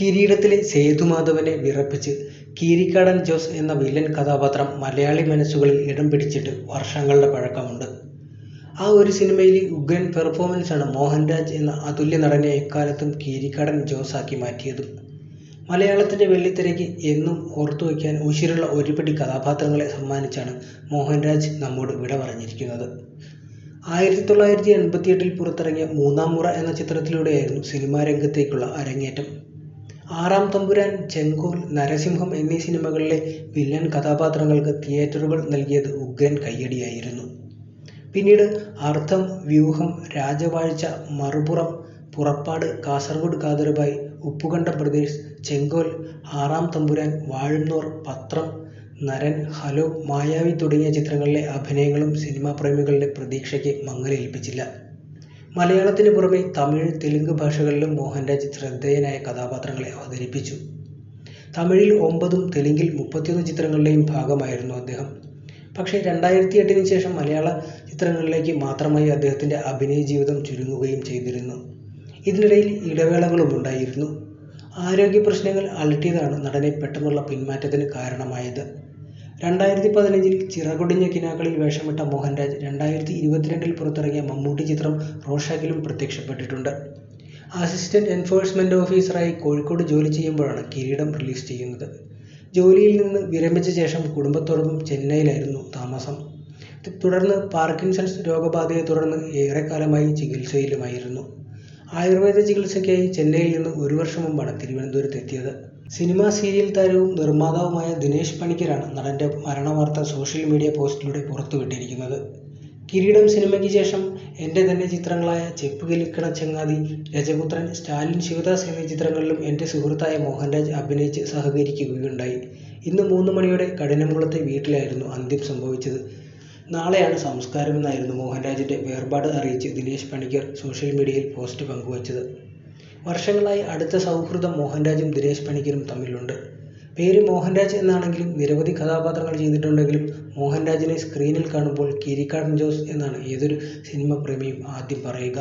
കിരീടത്തിലെ സേതുമാധവനെ വിറപ്പിച്ച് കീരിക്കാടൻ ജോസ് എന്ന വില്ലൻ കഥാപാത്രം മലയാളി മനസ്സുകളിൽ ഇടം പിടിച്ചിട്ട് വർഷങ്ങളുടെ പഴക്കമുണ്ട്. ആ ഒരു സിനിമയിലെ ഉഗ്രൻ പെർഫോമൻസാണ് മോഹൻരാജ് എന്ന അതുല്യ നടനെ എക്കാലത്തും കീരിക്കാടൻ ജോസാക്കി മാറ്റിയതും. മലയാളത്തിൻ്റെ വെള്ളിത്തിരയ്ക്ക് എന്നും ഓർത്തുവയ്ക്കാൻ ഉശിരുള്ള ഒരുപിടി കഥാപാത്രങ്ങളെ സമ്മാനിച്ചാണ് മോഹൻരാജ് നമ്മോട് വിട പറഞ്ഞിരിക്കുന്നത്. 1988 പുറത്തിറങ്ങിയ മൂന്നാം മുറ എന്ന ചിത്രത്തിലൂടെയായിരുന്നു സിനിമാ രംഗത്തേക്കുള്ള അരങ്ങേറ്റം. ആറാം തമ്പുരാൻ, ചെങ്കോൽ, നരസിംഹം എന്നീ സിനിമകളിലെ വില്ലൻ കഥാപാത്രങ്ങൾക്ക് തിയേറ്ററുകൾ നൽകിയത് ഉഗ്രൻ കയ്യടിയായിരുന്നു. പിന്നീട് അർത്ഥം, വ്യൂഹം, രാജവാഴ്ച, മറുപുറം, പുറപ്പാട്, കാസർഗോഡ് കാദർബായ്, ഉപ്പുകണ്ടം പ്രദേശ്, ചെങ്കോൽ, ആറാം തമ്പുരാൻ, വാഴുന്നോർ, പത്രം, നരൻ, ഹലോ, മായാവി തുടങ്ങിയ ചിത്രങ്ങളിലെ അഭിനയങ്ങളും സിനിമാ പ്രേമികളുടെ പ്രതീക്ഷയ്ക്ക് മങ്ങലേൽപ്പിച്ചില്ല. മലയാളത്തിന് പുറമെ തമിഴ്, തെലുങ്ക് ഭാഷകളിലും മോഹൻരാജ് ശ്രദ്ധേയനായ കഥാപാത്രങ്ങളെ അവതരിപ്പിച്ചു. തമിഴിൽ 9ഉം തെലുങ്കിൽ 31 ചിത്രങ്ങളുടെയും ഭാഗമായിരുന്നു അദ്ദേഹം. പക്ഷേ 2008 ശേഷം മലയാള ചിത്രങ്ങളിലേക്ക് മാത്രമായി അദ്ദേഹത്തിൻ്റെ അഭിനയ ജീവിതം ചുരുങ്ങുകയും ചെയ്തിരുന്നു. ഇതിനിടയിൽ ഇടവേളകളുമുണ്ടായിരുന്നു. ആരോഗ്യ പ്രശ്നങ്ങൾ അലട്ടിയതാണ് നടനെ പെട്ടെന്നുള്ള പിന്മാറ്റത്തിന് കാരണമായത്. 2015 ചിറകൊടിഞ്ഞ കിനാക്കളിൽ വേഷമിട്ട മോഹൻരാജ് 2022 പുറത്തിറങ്ങിയ മമ്മൂട്ടി ചിത്രം റോഷാക്കിലും പ്രത്യക്ഷപ്പെട്ടിട്ടുണ്ട്. അസിസ്റ്റന്റ് എൻഫോഴ്സ്മെന്റ് ഓഫീസറായി കോഴിക്കോട് ജോലി ചെയ്യുമ്പോഴാണ് കിരീടം റിലീസ് ചെയ്യുന്നത്. ജോലിയിൽ നിന്ന് വിരമിച്ച ശേഷം കുടുംബത്തോടൊപ്പം ചെന്നൈയിലായിരുന്നു താമസം. തുടർന്ന് പാർക്കിൻസൺസ് രോഗബാധയെ തുടർന്ന് ഏറെക്കാലമായി ചികിത്സയിലുമായിരുന്നു. ആയുർവേദ ചികിത്സയ്ക്കായി ചെന്നൈയിൽ നിന്ന് 1 വർഷം മുമ്പാണ് തിരുവനന്തപുരത്ത് എത്തിയത്. സിനിമാ സീരിയൽ താരവും നിർമ്മാതാവുമായ ദിനേശ് പണിക്കരാണ് നടൻ്റെ മരണവാർത്ത സോഷ്യൽ മീഡിയ പോസ്റ്റിലൂടെ പുറത്തുവിട്ടിരിക്കുന്നത്. കിരീടം സിനിമയ്ക്ക് ശേഷം എൻ്റെ തന്നെ ചിത്രങ്ങളായ ചെപ്പ് കിലുക്കണ ചങ്ങാതി, രജപുത്രൻ, സ്റ്റാലിൻ ശിവദാസ് എന്നീ ചിത്രങ്ങളിലും എൻ്റെ സുഹൃത്തായ മോഹൻരാജ് അഭിനയിച്ച് സഹകരിക്കുകയുണ്ടായി. ഇന്ന് 3 മണിയോടെ കഠിനംകുളത്തെ വീട്ടിലായിരുന്നു അന്ത്യം സംഭവിച്ചത്. നാളെയാണ് സംസ്കാരമെന്നായിരുന്നു മോഹൻരാജിൻ്റെ വേർപാട് അറിയിച്ച് ദിനേശ് പണിക്കർ സോഷ്യൽ മീഡിയയിൽ പോസ്റ്റ് പങ്കുവച്ചത്. വർഷങ്ങളായി അടുത്ത സൗഹൃദം മോഹൻരാജും ദിനേശ് പണിക്കരും തമ്മിലുണ്ട്. പേര് മോഹൻരാജ് എന്നാണെങ്കിലും നിരവധി കഥാപാത്രങ്ങൾ ചെയ്തിട്ടുണ്ടെങ്കിലും മോഹൻരാജിനെ സ്ക്രീനിൽ കാണുമ്പോൾ കീരിക്കാടൻ ജോസ് എന്നാണ് ഏതൊരു സിനിമ പ്രേമിയും ആദ്യം പറയുക.